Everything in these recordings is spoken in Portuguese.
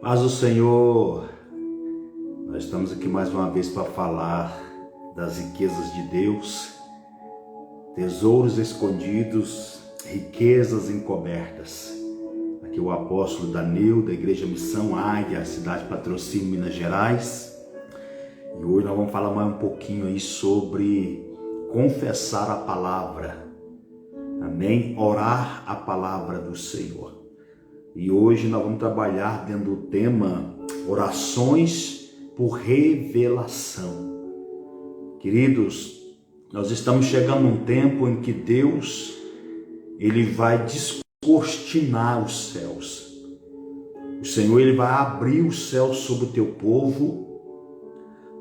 Mas o Senhor, nós estamos aqui mais uma vez para falar das riquezas de Deus, tesouros escondidos, riquezas encobertas. Aqui o apóstolo Danil, da Igreja Missão Águia, cidade de Patrocínio, Minas Gerais. E hoje nós vamos falar mais um pouquinho aí sobre confessar a palavra. Amém? Orar a palavra do Senhor. E hoje nós vamos trabalhar dentro do tema orações por revelação. Queridos, nós estamos chegando a um tempo em que Deus, Ele vai descortinar os céus. O Senhor, Ele vai abrir os céus sobre o teu povo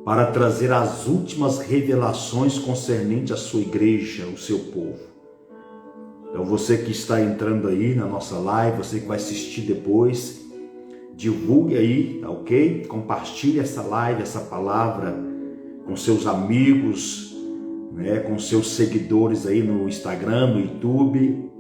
para trazer as últimas revelações concernentes à sua igreja, o seu povo. Então você que está entrando aí na nossa live, você que vai assistir depois, divulgue aí, tá ok? Compartilhe essa live, essa palavra com seus amigos, né? Com seus seguidores aí no Instagram, no YouTube.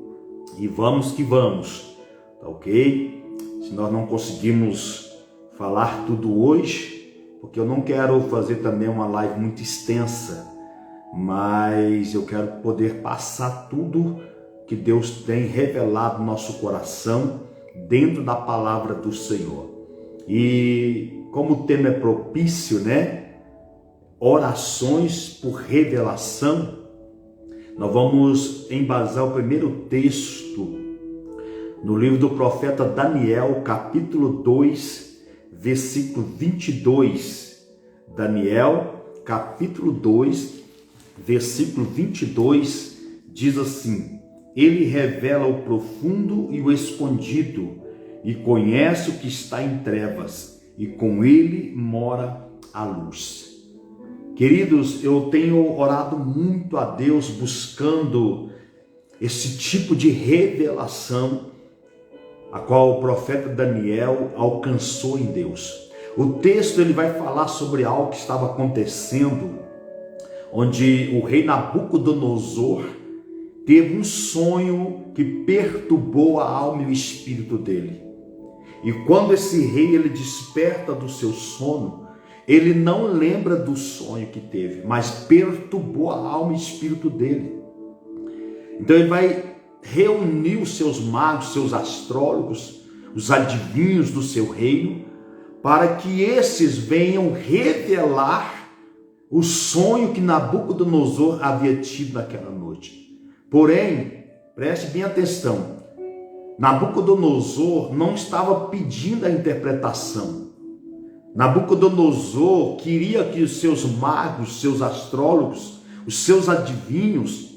E vamos que vamos, tá ok? Se nós não conseguimos falar tudo hoje, porque eu não quero fazer também uma live muito extensa, mas eu quero poder passar tudo que Deus tem revelado no nosso coração dentro da palavra do Senhor. E como o tema é propício, né? Orações por revelação, nós vamos embasar o primeiro texto no livro do profeta Daniel, capítulo 2, versículo 22. Daniel, capítulo 2, versículo 22, diz assim: Ele revela o profundo e o escondido, e conhece o que está em trevas, e com ele mora a luz. Queridos, eu tenho orado muito a Deus buscando esse tipo de revelação, a qual o profeta Daniel alcançou em Deus. O texto ele vai falar sobre algo que estava acontecendo, onde o rei Nabucodonosor teve um sonho que perturbou a alma e o espírito dele. E quando esse rei ele desperta do seu sono, ele não lembra do sonho que teve, mas perturbou a alma e o espírito dele. Então ele vai reunir os seus magos, seus astrólogos, os adivinhos do seu reino, para que esses venham revelar o sonho que Nabucodonosor havia tido naquela noite. Porém, preste bem atenção, Nabucodonosor não estava pedindo a interpretação. Nabucodonosor queria que os seus magos, seus astrólogos, os seus adivinhos,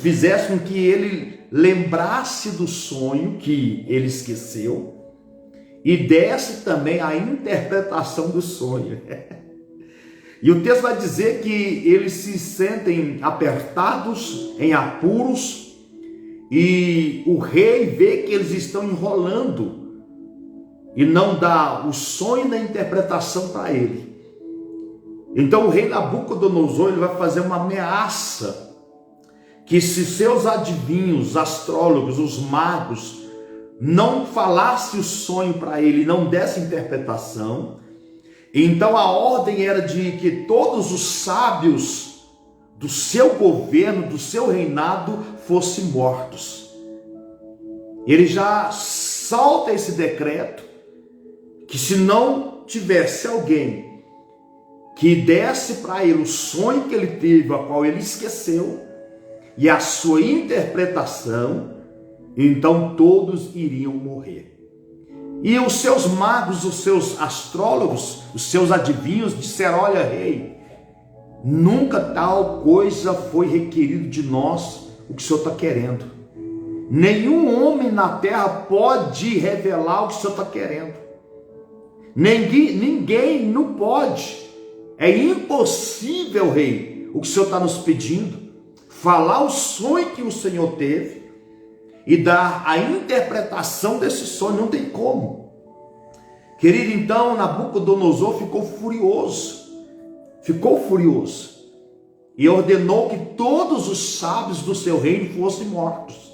fizessem com que ele lembrasse do sonho que ele esqueceu e desse também a interpretação do sonho. E o texto vai dizer que eles se sentem apertados, em apuros, e o rei vê que eles estão enrolando e não dá o sonho da interpretação para ele. Então o rei Nabucodonosor ele vai fazer uma ameaça, que se seus adivinhos, astrólogos, os magos, não falassem o sonho para ele, não dessem interpretação, então a ordem era de que todos os sábios do seu governo, do seu reinado, fossem mortos. Ele já solta esse decreto, que se não tivesse alguém que desse para ele o sonho que ele teve, a qual ele esqueceu, e a sua interpretação, então todos iriam morrer. E os seus magos, os seus astrólogos, os seus adivinhos disseram: olha, rei, nunca tal coisa foi requerido de nós o que o senhor está querendo. Nenhum homem na terra pode revelar o que o senhor está querendo. Ninguém não pode. É impossível, rei, o que o senhor está nos pedindo. Falar o sonho que o Senhor teve e dar a interpretação desse sonho, não tem como. Querido, então Nabucodonosor ficou furioso e ordenou que todos os sábios do seu reino fossem mortos.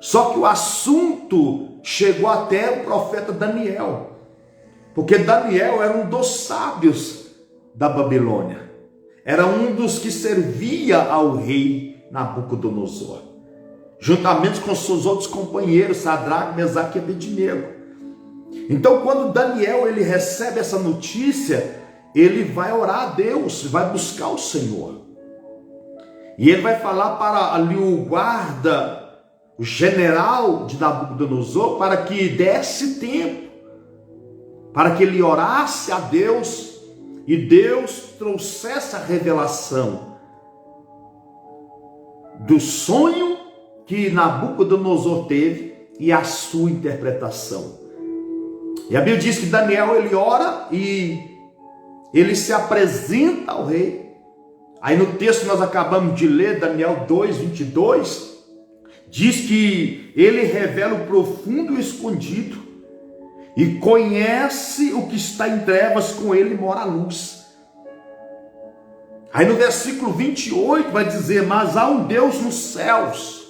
Só que o assunto chegou até o profeta Daniel, porque Daniel era um dos sábios da Babilônia, era um dos que servia ao rei Nabucodonosor, juntamente com seus outros companheiros, Sadraque, Mesaque e Abednego. Então, quando Daniel ele recebe essa notícia, ele vai orar a Deus, vai buscar o Senhor. E ele vai falar para ali o guarda, o general de Nabucodonosor, para que desse tempo, para que ele orasse a Deus e Deus trouxesse a revelação do sonho que Nabucodonosor teve e a sua interpretação. E a Bíblia diz que Daniel ele ora e ele se apresenta ao rei. Aí no texto que nós acabamos de ler, Daniel 2:22, diz que ele revela o profundo e o escondido e conhece o que está em trevas, com ele mora a luz. Aí no versículo 28 vai dizer: mas há um Deus nos céus,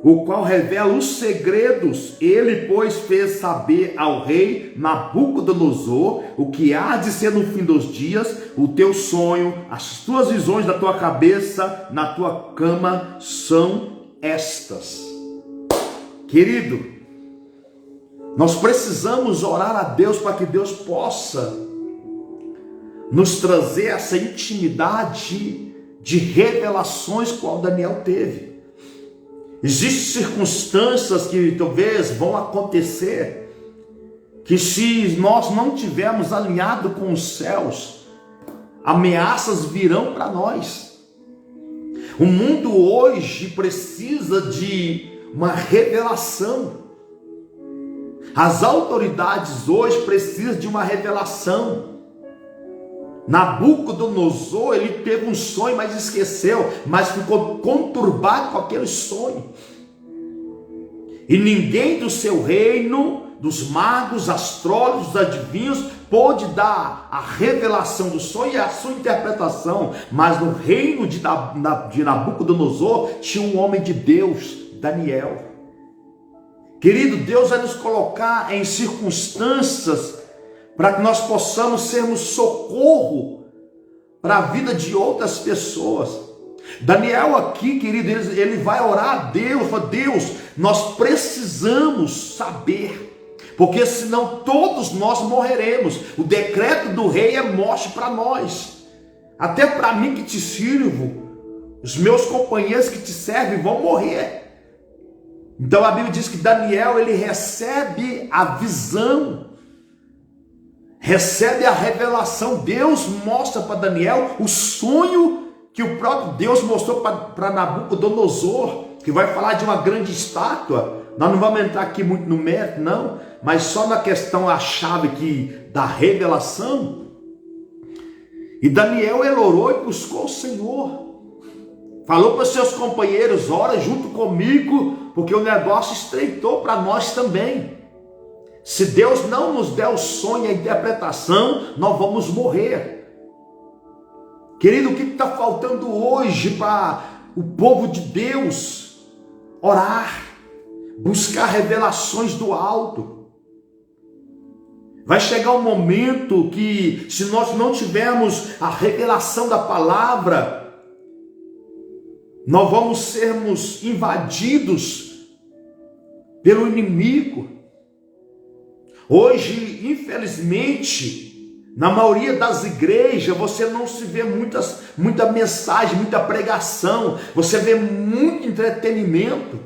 o qual revela os segredos. Ele, pois, fez saber ao rei Nabucodonosor o que há de ser no fim dos dias. O teu sonho, as tuas visões da tua cabeça, na tua cama, são estas. Querido, nós precisamos orar a Deus para que Deus possa nos trazer essa intimidade de revelações qual Daniel teve. Existem circunstâncias que talvez vão acontecer, que se nós não tivermos alinhado com os céus, ameaças virão para nós. O mundo hoje precisa de uma revelação. As autoridades hoje precisam de uma revelação. Nabucodonosor, ele teve um sonho, mas esqueceu, mas ficou conturbado com aquele sonho. E ninguém do seu reino, dos magos, astrólogos, adivinhos, pôde dar a revelação do sonho e a sua interpretação. Mas no reino de Nabucodonosor tinha um homem de Deus, Daniel. Querido, Deus vai nos colocar em circunstâncias para que nós possamos sermos socorro para a vida de outras pessoas. Daniel aqui, querido, ele vai orar a Deus, fala: Deus, nós precisamos saber, porque senão todos nós morreremos. O decreto do rei é morte para nós, até para mim que te sirvo, os meus companheiros que te servem vão morrer. Então a Bíblia diz que Daniel ele recebe a visão, recebe a revelação. Deus mostra para Daniel o sonho que o próprio Deus mostrou para Nabucodonosor, que vai falar de uma grande estátua. Nós não vamos entrar aqui muito no mérito, não, mas só na questão, a chave aqui da revelação. E Daniel ele orou e buscou o Senhor. Falou para os seus companheiros: ora junto comigo, porque o negócio estreitou para nós também. Se Deus não nos der o sonho e a interpretação, nós vamos morrer. Querido, o que está faltando hoje para o povo de Deus? Orar, buscar revelações do alto. Vai chegar um momento que, se nós não tivermos a revelação da palavra, nós vamos sermos invadidos pelo inimigo. Hoje, infelizmente, na maioria das igrejas, você não se vê muita mensagem, muita pregação, você vê muito entretenimento.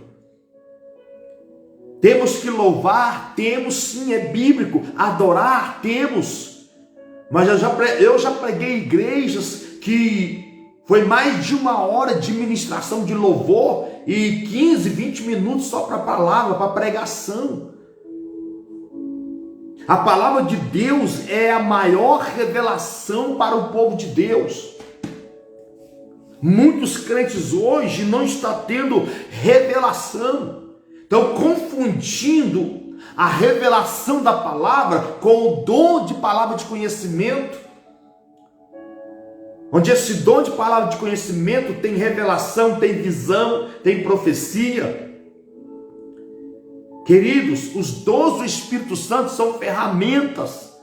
Temos que louvar, temos sim, é bíblico. Adorar, temos. Mas eu já preguei em igrejas que foi mais de 1 hora de ministração de louvor e 15, 20 minutos só para a palavra, para a pregação. A palavra de Deus é a maior revelação para o povo de Deus. Muitos crentes hoje não estão tendo revelação, estão confundindo a revelação da palavra com o dom de palavra de conhecimento, onde esse dom de palavra de conhecimento tem revelação, tem visão, tem profecia. Queridos, os dons do Espírito Santo são ferramentas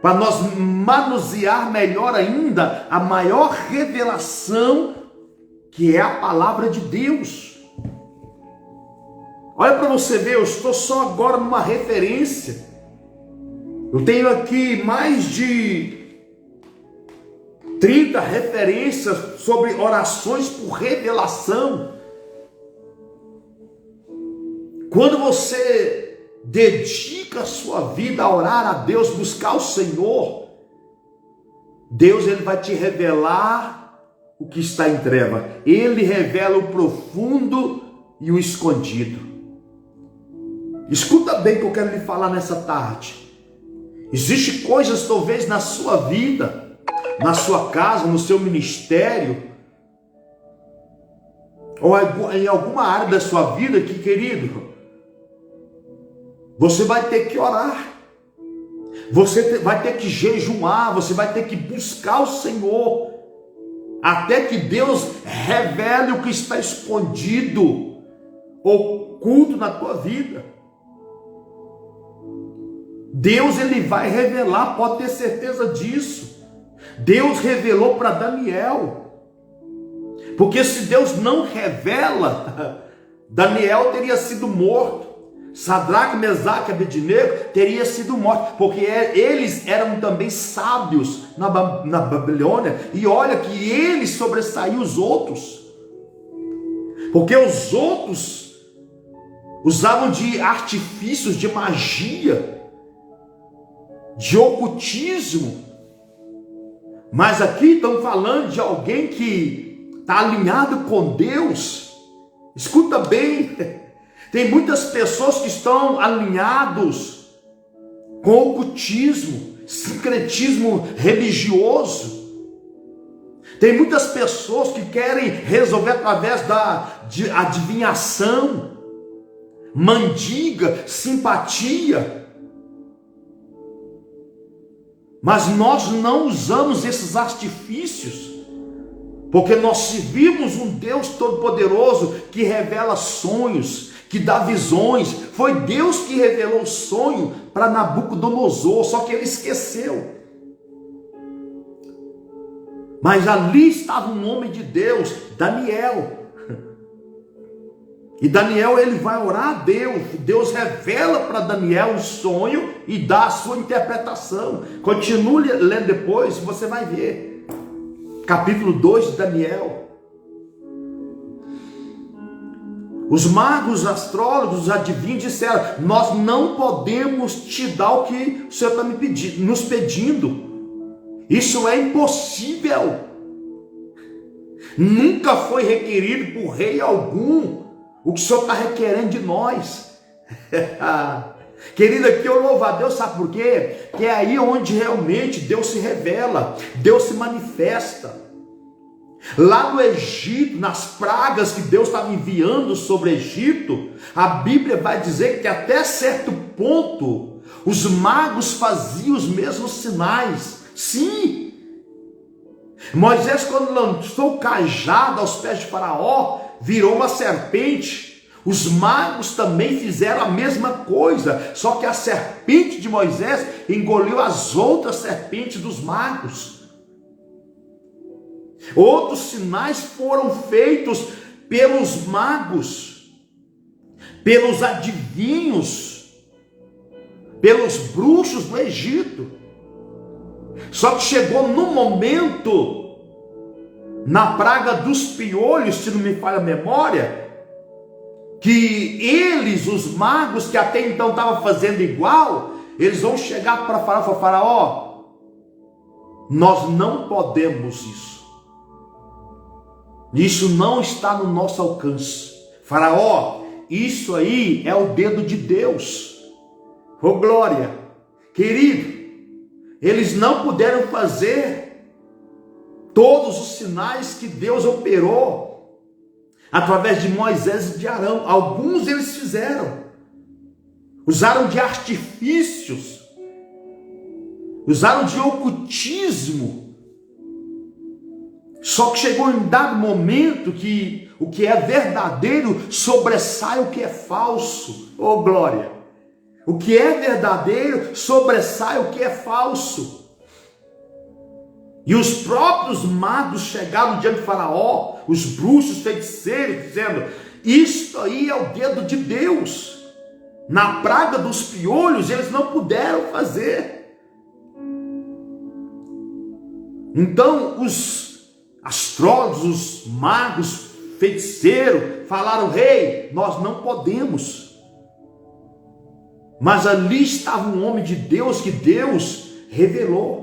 para nós manusear melhor ainda a maior revelação, que é a palavra de Deus. Olha para você ver, eu estou só agora numa referência. Eu tenho aqui mais de 30 referências sobre orações por revelação. Quando você dedica a sua vida a orar a Deus, buscar o Senhor, Deus ele vai te revelar o que está em treva. Ele revela o profundo e o escondido. Escuta bem o que eu quero lhe falar nessa tarde. Existem coisas talvez na sua vida, na sua casa, no seu ministério, ou em alguma área da sua vida que, querido, você vai ter que orar, você vai ter que jejuar, você vai ter que buscar o Senhor, até que Deus revele o que está escondido, oculto na tua vida. Deus ele vai revelar, pode ter certeza disso. Deus revelou para Daniel, porque se Deus não revela, Daniel teria sido morto. Sadraque, Mesaque e Abednego teria sido morto, porque eles eram também sábios na Babilônia, e olha que eles sobressaíam os outros, porque os outros usavam de artifícios, de magia, de ocultismo, mas aqui estamos falando de alguém que está alinhado com Deus. Escuta bem, tem muitas pessoas que estão alinhados com ocultismo, sincretismo religioso. Tem muitas pessoas que querem resolver através de adivinhação, mandiga, simpatia. Mas nós não usamos esses artifícios, porque nós servimos um Deus Todo-Poderoso que revela sonhos, que dá visões. Foi Deus que revelou o sonho para Nabucodonosor, só que ele esqueceu. Mas ali estava um homem de Deus, Daniel. E Daniel ele vai orar a Deus. Deus revela para Daniel o sonho e dá a sua interpretação. Continue lendo depois, você vai ver. Capítulo 2 de Daniel. Os magos, os astrólogos, os adivinhos disseram: nós não podemos te dar o que o Senhor está nos pedindo. Isso é impossível. Nunca foi requerido por rei algum o que o Senhor está requerendo de nós. Querido, aqui eu louvo a Deus, sabe por quê? Que é aí onde realmente Deus se revela, Deus se manifesta. Lá no Egito, nas pragas que Deus estava enviando sobre o Egito, a Bíblia vai dizer que até certo ponto os magos faziam os mesmos sinais. Sim, Moisés, quando lançou o cajado aos pés de Faraó, virou uma serpente. Os magos também fizeram a mesma coisa, só que a serpente de Moisés engoliu as outras serpentes dos magos. Outros sinais foram feitos pelos magos, pelos adivinhos, pelos bruxos do Egito. Só que chegou no momento, na praga dos piolhos, se não me falha a memória, que eles, os magos que até então estavam fazendo igual, eles vão chegar para Faraó e falar: Faraó, nós não podemos isso. Isso não está no nosso alcance. Faraó, isso aí é o dedo de Deus. Oh glória! Querido, eles não puderam fazer todos os sinais que Deus operou através de Moisés e de Arão. Alguns eles fizeram, usaram de artifícios, usaram de ocultismo. Só que chegou um dado momento que o que é verdadeiro sobressai o que é falso. Oh, glória! O que é verdadeiro sobressai o que é falso. E os próprios magos chegaram diante de Faraó, os bruxos, feiticeiros, dizendo: isto aí é o dedo de Deus. Na praga dos piolhos eles não puderam fazer. Então os astrólogos, os magos, feiticeiros falaram: rei, nós não podemos. Mas ali estava um homem de Deus que Deus revelou.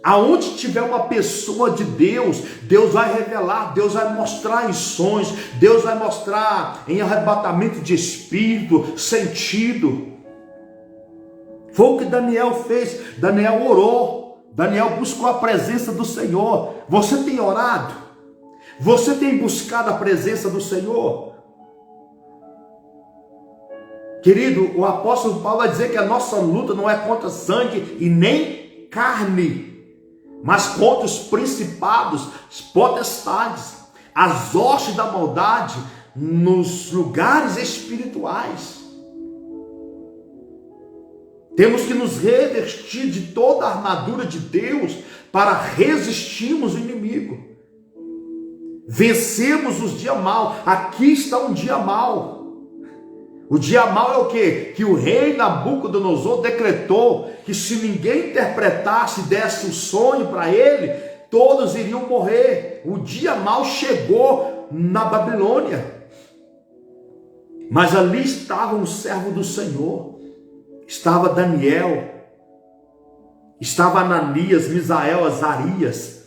Aonde tiver uma pessoa de Deus, Deus vai revelar, Deus vai mostrar em sonhos, Deus vai mostrar em arrebatamento de espírito, sentido. Foi o que Daniel fez. Daniel orou, Daniel buscou a presença do Senhor. Você tem orado? Você tem buscado a presença do Senhor? Querido, o apóstolo Paulo vai dizer que a nossa luta não é contra sangue e nem carne, mas contra os principados, as potestades, as hostes da maldade nos lugares espirituais. Temos que nos revestir de toda a armadura de Deus para resistirmos o inimigo. Vencemos os dias maus. Aqui está um dia mau. O dia mau é o quê? Que o rei Nabucodonosor decretou que se ninguém interpretasse, desse o sonho para ele, todos iriam morrer. O dia mau chegou na Babilônia. Mas ali estava um servo do Senhor. Estava Daniel. Estava Ananias, Misael, Azarias,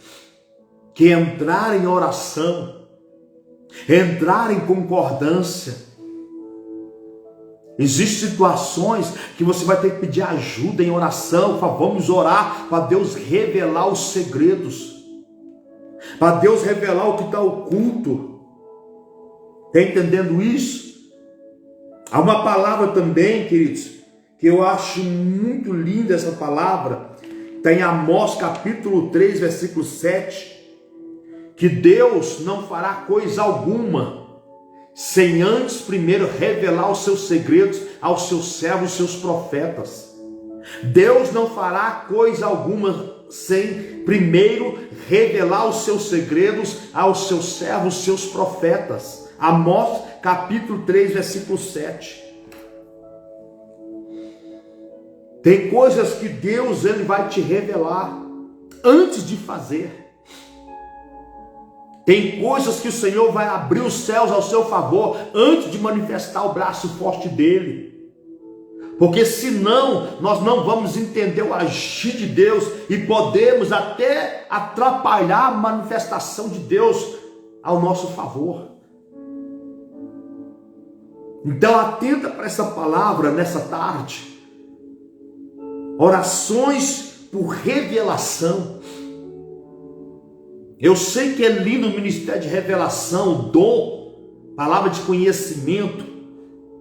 que entraram em oração, entraram em concordância. Existem situações que você vai ter que pedir ajuda em oração. Vamos orar para Deus revelar os segredos, para Deus revelar o que está oculto. Está entendendo isso? Há uma palavra também, queridos, que eu acho muito linda essa palavra. Está em Amós capítulo 3, versículo 7. Que Deus não fará coisa alguma sem antes primeiro revelar os seus segredos aos seus servos, seus profetas. Deus não fará coisa alguma sem primeiro revelar os seus segredos aos seus servos, seus profetas. Amós capítulo 3, versículo 7. Tem coisas que Deus ele vai te revelar antes de fazer. Tem coisas que o Senhor vai abrir os céus ao seu favor antes de manifestar o braço forte dele. Porque senão nós não vamos entender o agir de Deus e podemos até atrapalhar a manifestação de Deus ao nosso favor. Então atenta para essa palavra nessa tarde. Orações por revelação. Eu sei que é lindo o ministério de revelação, o dom, palavra de conhecimento.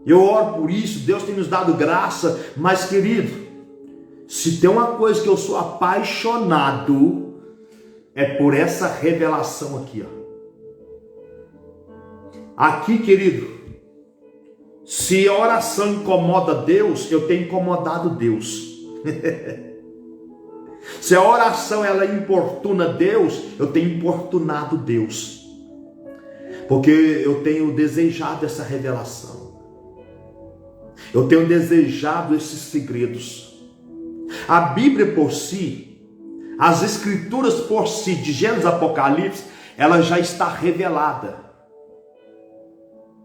Eu oro por isso, Deus tem nos dado graça. Mas querido, se tem uma coisa que eu sou apaixonado, é por essa revelação aqui, ó. Aqui, querido, se a oração incomoda Deus, eu tenho incomodado Deus. Se a oração ela importuna Deus, eu tenho importunado Deus. Porque eu tenho desejado essa revelação. Eu tenho desejado esses segredos. A Bíblia por si, as Escrituras por si, de Gênesis a Apocalipse, ela já está revelada.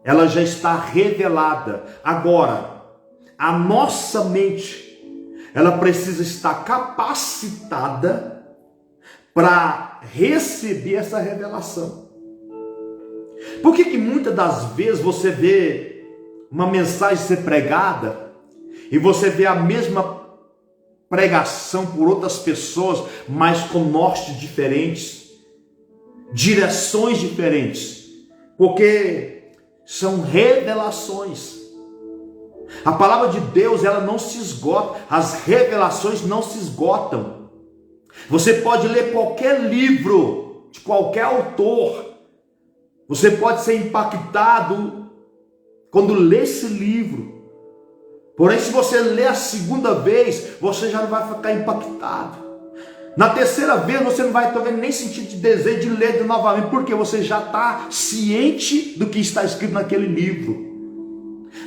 Ela já está revelada. Agora, a nossa mente, ela precisa estar capacitada para receber essa revelação. Por que muitas das vezes você vê uma mensagem ser pregada e você vê a mesma pregação por outras pessoas, mas com nortes diferentes, direções diferentes? Porque são revelações. A palavra de Deus, ela não se esgota. As revelações não se esgotam. Você pode ler qualquer livro de qualquer autor. Você pode ser impactado quando lê esse livro. Porém, se você ler a segunda vez, você já não vai ficar impactado. Na terceira vez, você não vai talvez nem sentir de desejo de ler novamente, porque você já está ciente do que está escrito naquele livro.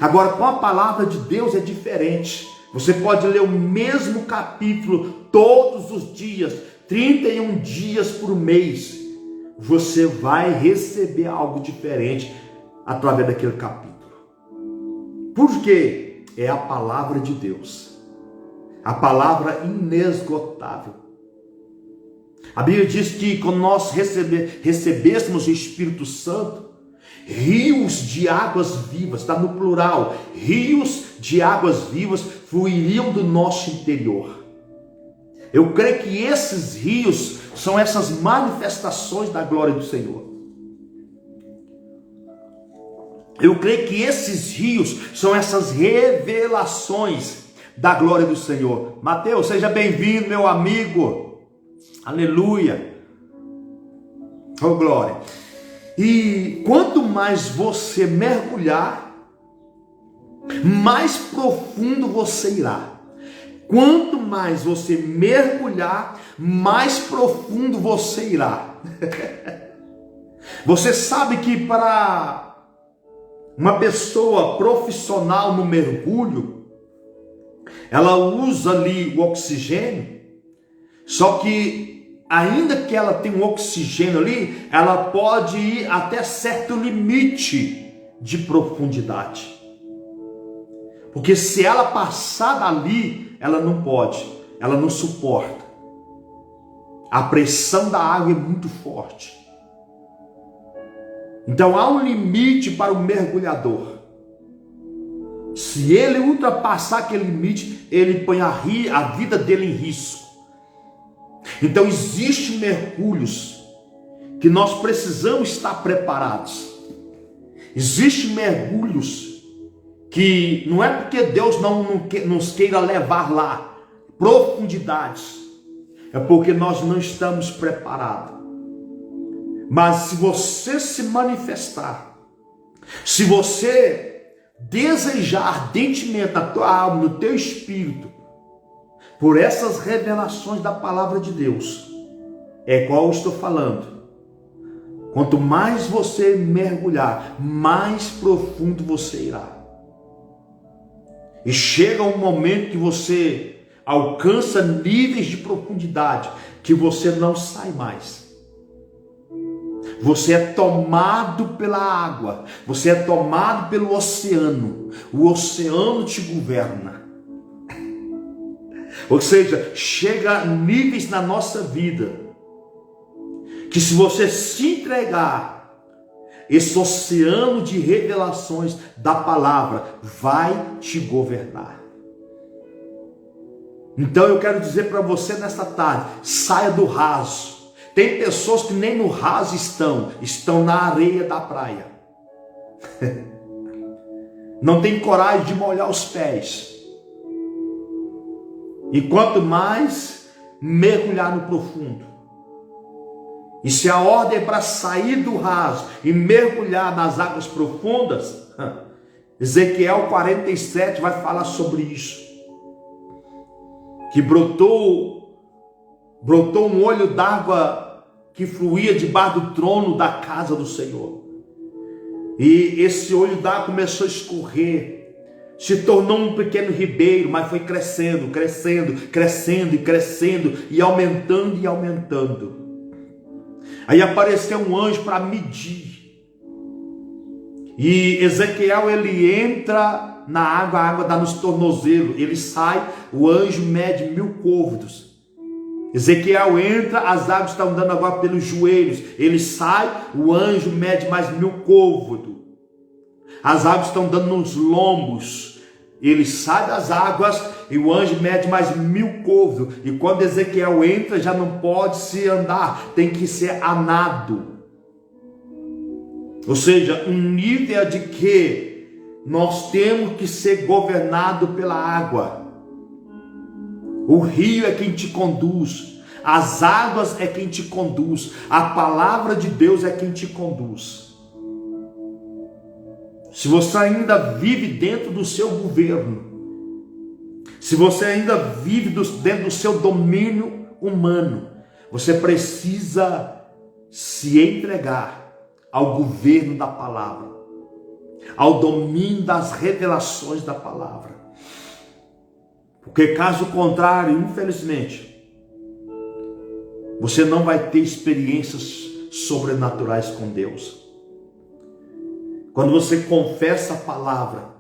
Agora, com a palavra de Deus é diferente. Você pode ler o mesmo capítulo todos os dias, 31 dias por mês. Você vai receber algo diferente através daquele capítulo. Por quê? É a palavra de Deus. A palavra inesgotável. A Bíblia diz que quando nós recebêssemos o Espírito Santo, rios de águas vivas, está no plural, rios de águas vivas fluiriam do nosso interior. Eu creio que esses rios são essas manifestações da glória do Senhor. Eu creio que esses rios são essas revelações da glória do Senhor. Mateus, seja bem-vindo, meu amigo. Aleluia. Oh, glória. E quanto mais você mergulhar, mais profundo você irá. Quanto mais você mergulhar, mais profundo você irá. Você sabe que para uma pessoa profissional no mergulho, ela usa ali o oxigênio, só que ainda que ela tenha um oxigênio ali, ela pode ir até certo limite de profundidade. Porque se ela passar dali, ela não pode, ela não suporta. A pressão da água é muito forte. Então há um limite para o mergulhador. Se ele ultrapassar aquele limite, ele põe a vida dele em risco. Então existem mergulhos que nós precisamos estar preparados. Existem mergulhos que não é porque Deus não nos queira levar lá, profundidades, é porque nós não estamos preparados. Mas se você se manifestar, se você desejar ardentemente na tua alma, no teu espírito, por essas revelações da palavra de Deus, é igual eu estou falando. Quanto mais você mergulhar, mais profundo você irá. E chega um momento que você alcança níveis de profundidade que você não sai mais. Você é tomado pela água, você é tomado pelo oceano. O oceano te governa. Ou seja, chega a níveis na nossa vida que se você se entregar, esse oceano de revelações da palavra vai te governar. Então eu quero dizer para você nesta tarde, saia do raso. Tem pessoas que nem no raso estão na areia da praia. Não tem coragem de molhar os pés. E quanto mais mergulhar no profundo. E se a ordem é para sair do raso e mergulhar nas águas profundas, Ezequiel 47 vai falar sobre isso. Que brotou um olho d'água que fluía debaixo do trono da casa do Senhor. E esse olho d'água começou a escorrer, se tornou um pequeno ribeiro, mas foi crescendo, crescendo, crescendo e crescendo, e aumentando e aumentando. Aí apareceu um anjo para medir. E Ezequiel, ele entra na água, a água dá nos tornozelos, ele sai, o anjo mede 1000 côvados. Ezequiel entra, as águas estão dando agora pelos joelhos, ele sai, o anjo mede mais 1000 côvados. As águas estão dando nos lombos, ele sai das águas e o anjo mede mais 1000 côvados. E quando Ezequiel entra, já não pode se andar, tem que ser a nado. Ou seja, um nível de que nós temos que ser governado pela água. O rio é quem te conduz, As águas é quem te conduz. A palavra de Deus é quem te conduz. Se você ainda vive dentro do seu governo, se você ainda vive dentro do seu domínio humano, você precisa se entregar ao governo da palavra, ao domínio das revelações da palavra. Porque caso contrário, infelizmente, você não vai ter experiências sobrenaturais com Deus. Quando você confessa a palavra,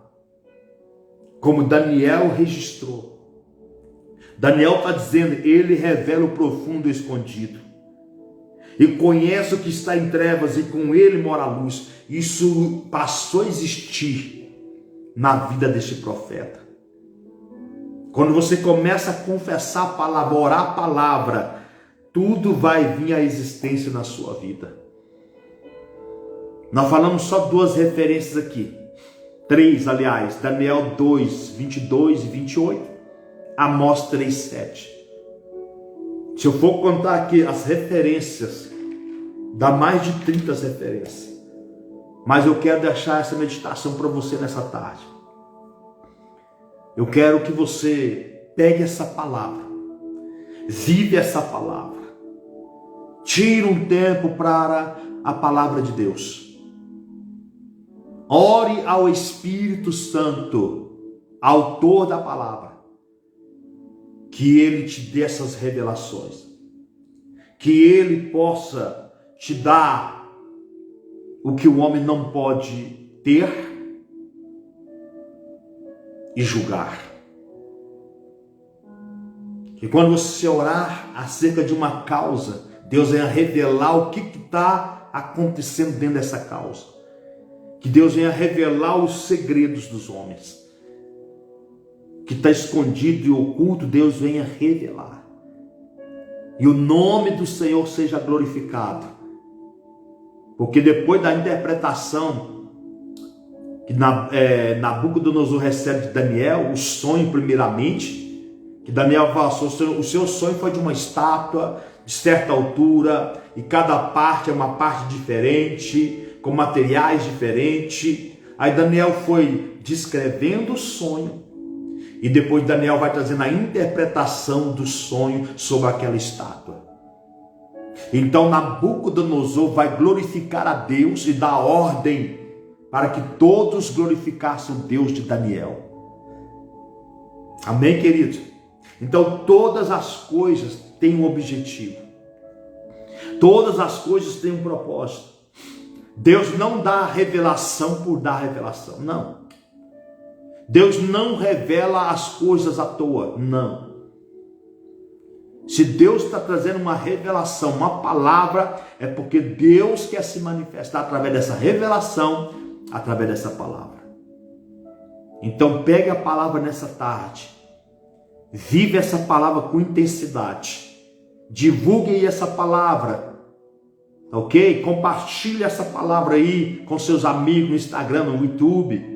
como Daniel registrou, Daniel está dizendo, ele revela o profundo e escondido, e conhece o que está em trevas, e com ele mora a luz. Isso passou a existir na vida deste profeta. Quando você começa a confessar a palavra, orar a palavra, tudo vai vir à existência na sua vida. Nós falamos só 2 referências aqui. 3, aliás. Daniel 2, 22 e 28. Amós 3, 7. Se eu for contar aqui as referências, dá mais de 30 referências. Mas eu quero deixar essa meditação para você nessa tarde. Eu quero que você pegue essa palavra, vive essa palavra, tire um tempo para a palavra de Deus. Ore ao Espírito Santo, autor da palavra, que ele te dê essas revelações, que ele possa te dar o que o homem não pode ter e julgar. Que quando você orar acerca de uma causa, Deus venha revelar o que está acontecendo dentro dessa causa. Que Deus venha revelar os segredos dos homens. Que está escondido e oculto, Deus venha revelar. E o nome do Senhor seja glorificado. Porque depois da interpretação que Nabucodonosor recebe de Daniel, o sonho primeiramente, que Daniel passou, o seu sonho foi de uma estátua de certa altura, e cada parte é uma parte diferente, com materiais diferentes. Aí Daniel foi descrevendo o sonho, e depois Daniel vai trazendo a interpretação do sonho sobre aquela estátua. Então Nabucodonosor vai glorificar a Deus e dar ordem para que todos glorificassem o Deus de Daniel. Amém, querido? Então todas as coisas têm um objetivo. Todas as coisas têm um propósito. Deus não dá revelação por dar revelação, não. Deus não revela as coisas à toa, não. Se Deus está trazendo uma revelação, uma palavra, é porque Deus quer se manifestar através dessa revelação, através dessa palavra. Então pegue a palavra nessa tarde, vive essa palavra com intensidade, divulgue essa palavra, ok? Compartilhe essa palavra aí com seus amigos no Instagram, no YouTube.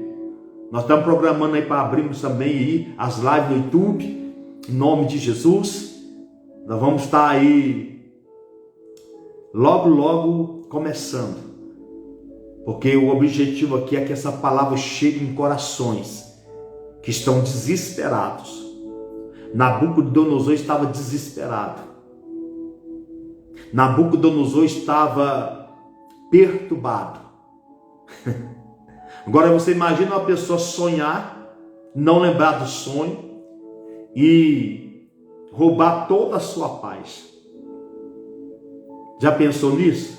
Nós estamos programando aí para abrirmos também aí as lives no YouTube, em nome de Jesus. Nós vamos estar aí logo começando, porque o objetivo aqui é que essa palavra chegue em corações que estão desesperados. Nabucodonosor estava desesperado. Nabucodonosor estava perturbado. Agora você imagina uma pessoa sonhar, não lembrar do sonho e roubar toda a sua paz. Já pensou nisso?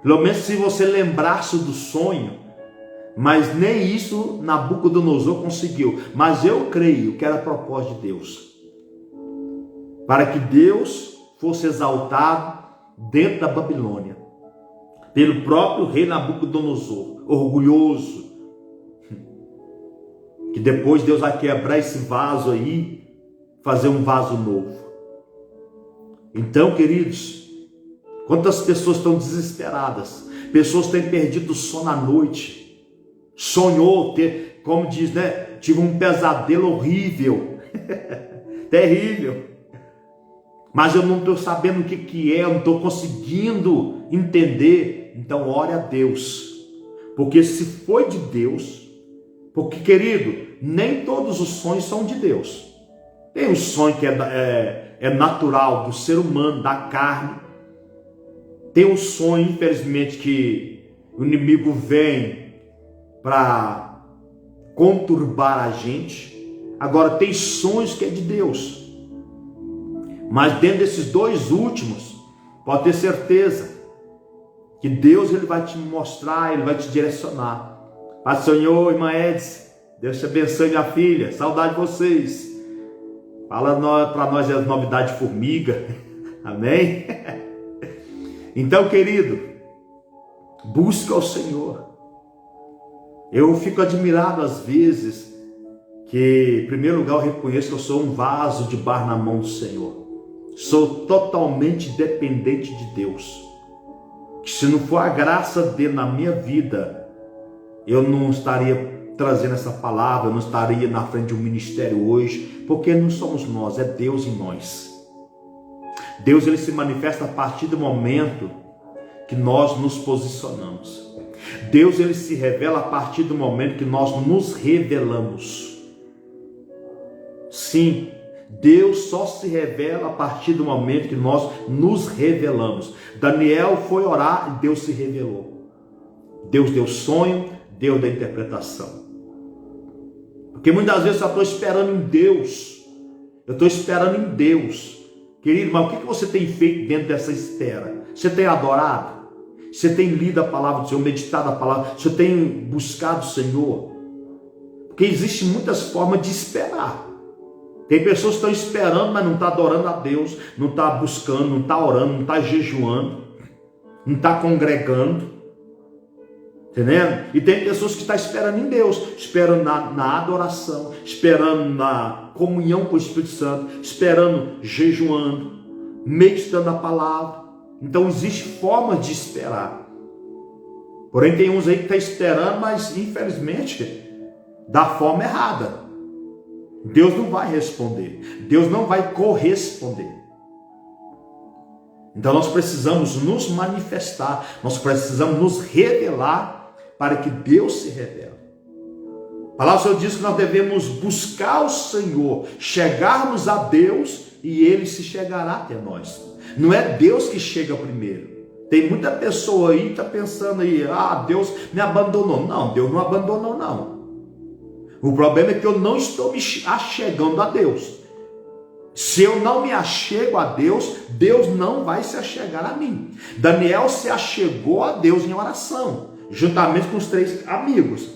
Pelo menos se você lembrasse do sonho, mas nem isso Nabucodonosor conseguiu. Mas eu creio que era propósito de Deus, para que Deus fosse exaltado dentro da Babilônia, pelo próprio rei Nabucodonosor, orgulhoso, que depois Deus vai quebrar esse vaso aí, fazer um vaso novo. Então, queridos, quantas pessoas estão desesperadas, pessoas têm perdido o sono à noite, sonhou, como diz, né? Tive um pesadelo horrível, terrível. mas eu não estou sabendo o que é, eu não estou conseguindo entender. Então ore a Deus, porque se foi de Deus, porque, querido, nem todos os sonhos são de Deus. Tem um sonho que é natural do ser humano, da carne. Tem um sonho, infelizmente, que o inimigo vem para conturbar a gente. Agora, tem sonhos que é de Deus. Mas dentro desses dois últimos, pode ter certeza que Deus ele vai te mostrar, ele vai te direcionar. Pai Senhor, irmã Edson, Deus te abençoe, minha filha, saudade de vocês. Fala para nós as novidades de formiga, amém? Então, querido, busca o Senhor. Eu fico admirado às vezes que, em primeiro lugar, eu reconheço que eu sou um vaso de barro na mão do Senhor. Sou totalmente dependente de Deus. Que se não for a graça dele na minha vida, eu não estaria trazendo essa palavra, eu não estaria na frente de um ministério hoje, porque não somos nós, é Deus em nós. Deus ele se manifesta a partir do momento que nós nos posicionamos. Deus ele se revela a partir do momento que nós nos revelamos. Sim, Deus só se revela a partir do momento que nós nos revelamos. Daniel foi orar e Deus se revelou. Deus deu sonho, Deus deu interpretação. Porque muitas vezes eu estou esperando em Deus. Eu estou esperando em Deus. Querido, mas o que você tem feito dentro dessa espera? Você tem adorado? Você tem lido a palavra do Senhor, meditado a palavra? Você tem buscado o Senhor? Porque existem muitas formas de esperar. Tem pessoas que estão esperando, mas não estão adorando a Deus, não estão buscando, não estão orando, não estão jejuando, não estão congregando. Entendendo? E tem pessoas que estão esperando em Deus, esperando na adoração, esperando na comunhão com o Espírito Santo, esperando jejuando, meditando a palavra. Então existe formas de esperar. Porém tem uns aí que estão esperando, mas infelizmente da forma errada. Deus não vai responder, Deus não vai corresponder. Então nós precisamos nos manifestar, nós precisamos nos revelar para que Deus se revele. A palavra do Senhor diz que nós devemos buscar o Senhor, chegarmos a Deus e Ele se chegará até nós. Não é Deus que chega primeiro. Tem muita pessoa aí que está pensando aí, Deus me abandonou. Não, Deus não abandonou não. O problema é que eu não estou me achegando a Deus. Se eu não me achego a Deus, Deus não vai se achegar a mim. Daniel se achegou a Deus em oração, juntamente com os 3 amigos.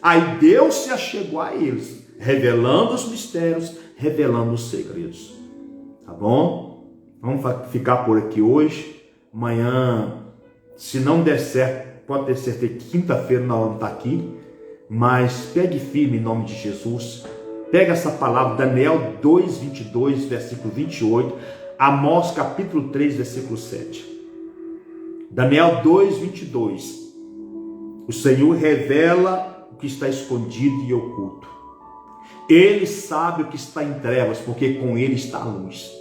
Aí Deus se achegou a eles, revelando os mistérios, revelando os segredos. Tá bom? Vamos ficar por aqui hoje. Amanhã, se não der certo, pode ter certeza que quinta-feira nós vamos estar aqui. Mas pegue firme em nome de Jesus. Pega essa palavra, Daniel 2:22, versículo 28, Amós capítulo 3, versículo 7. Daniel 2:22. O Senhor revela o que está escondido e oculto. Ele sabe o que está em trevas, porque com ele está a luz.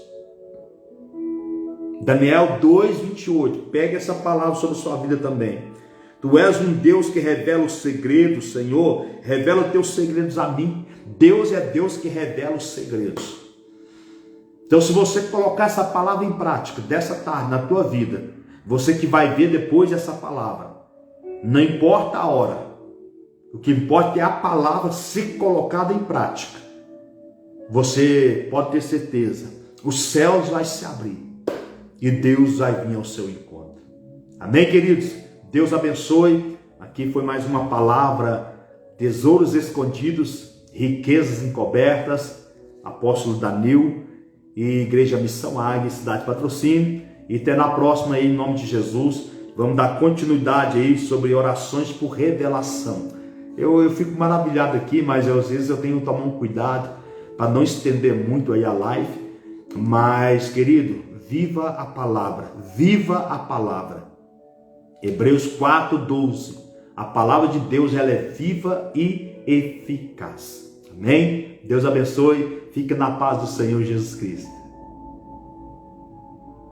Daniel 2:28. Pega essa palavra sobre a sua vida também. Tu és um Deus que revela os segredos, Senhor. Revela os teus segredos a mim. Deus é Deus que revela os segredos. Então, se você colocar essa palavra em prática, dessa tarde, na tua vida, você que vai ver depois essa palavra, não importa a hora, o que importa é a palavra ser colocada em prática. Você pode ter certeza, os céus vão se abrir e Deus vai vir ao seu encontro. Amém, queridos? Deus abençoe. Aqui foi mais uma palavra, tesouros escondidos, riquezas encobertas, apóstolo Danil e Igreja Missão Águia, cidade Patrocínio. E até na próxima aí, em nome de Jesus, vamos dar continuidade aí sobre orações por revelação. Eu fico maravilhado aqui, mas às vezes eu tenho que tomar um cuidado para não estender muito aí a live. Mas, querido, viva a palavra, viva a palavra. Hebreus 4:12. A palavra de Deus, ela é viva e eficaz. Amém? Deus abençoe. Fica na paz do Senhor Jesus Cristo.